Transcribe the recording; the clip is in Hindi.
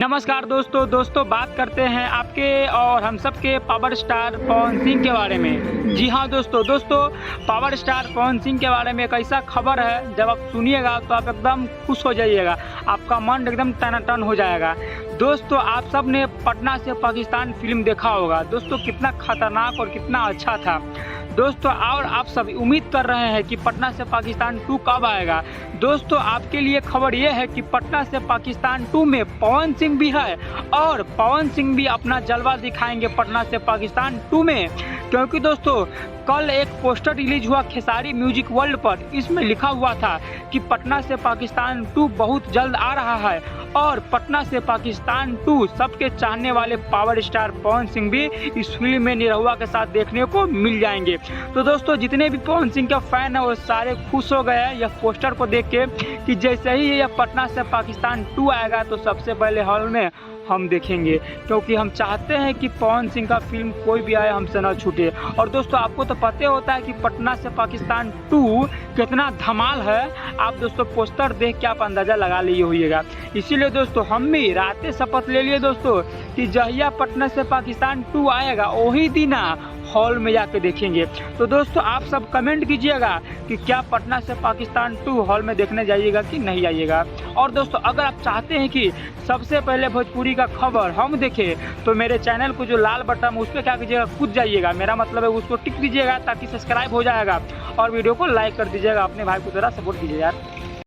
नमस्कार दोस्तों बात करते हैं आपके और हम सब के पावर स्टार पवन सिंह के बारे में। जी हाँ दोस्तों पावर स्टार पवन सिंह के बारे में एक ऐसा खबर है, जब आप सुनिएगा तो आप एकदम खुश हो जाइएगा, आपका मन एकदम टनाटन हो जाएगा। दोस्तों आप सब ने पटना से पाकिस्तान फिल्म देखा होगा दोस्तों, कितना खतरनाक और कितना अच्छा था दोस्तों। और आप सब उम्मीद कर रहे हैं कि पटना से पाकिस्तान 2 कब आएगा। दोस्तों आपके लिए खबर यह है कि पटना से पाकिस्तान 2 में पवन सिंह भी है और पवन सिंह भी अपना जलवा दिखाएंगे पटना से पाकिस्तान 2 में, क्योंकि दोस्तों कल एक पोस्टर रिलीज हुआ खेसारी म्यूजिक वर्ल्ड पर। इसमें लिखा हुआ था कि पटना से पाकिस्तान 2 बहुत जल्द आ रहा है और पटना से पाकिस्तान 2 सबके चाहने वाले पावर स्टार पवन सिंह भी इस फिल्म में निरहुआ के साथ देखने को मिल जाएंगे। तो दोस्तों जितने भी पवन सिंह के फैन हैं वो सारे खुश हो गए हैं यह पोस्टर को देख के कि जैसे ही यह पटना से पाकिस्तान 2 आएगा तो सबसे पहले हॉल में हम देखेंगे, क्योंकि हम चाहते हैं कि पवन सिंह का फिल्म कोई भी आए हमसे ना छूटे। और दोस्तों आपको तो पता होता है कि पटना से पाकिस्तान 2 कितना धमाल है, आप दोस्तों पोस्टर देख के आप अंदाज़ा लगा लिए होइएगा। इसीलिए दोस्तों हम भी रातें शपथ ले लिए दोस्तों कि जहिया पटना से पाकिस्तान 2 आएगा वही दिन हॉल में जाके देखेंगे। तो दोस्तों आप सब कमेंट कीजिएगा कि क्या पटना से पाकिस्तान 2 हॉल में देखने जाइएगा कि नहीं जाइएगा। और दोस्तों अगर आप चाहते हैं कि सबसे पहले भोजपुरी का खबर हम देखें तो मेरे चैनल को जो लाल बटन उस पर क्या कीजिएगा, कूद जाइएगा, मेरा मतलब है उसको टिक दीजिएगा ताकि सब्सक्राइब हो जाएगा और वीडियो को लाइक कर दीजिएगा। अपने भाई को ज़रा सपोर्ट कीजिए यार।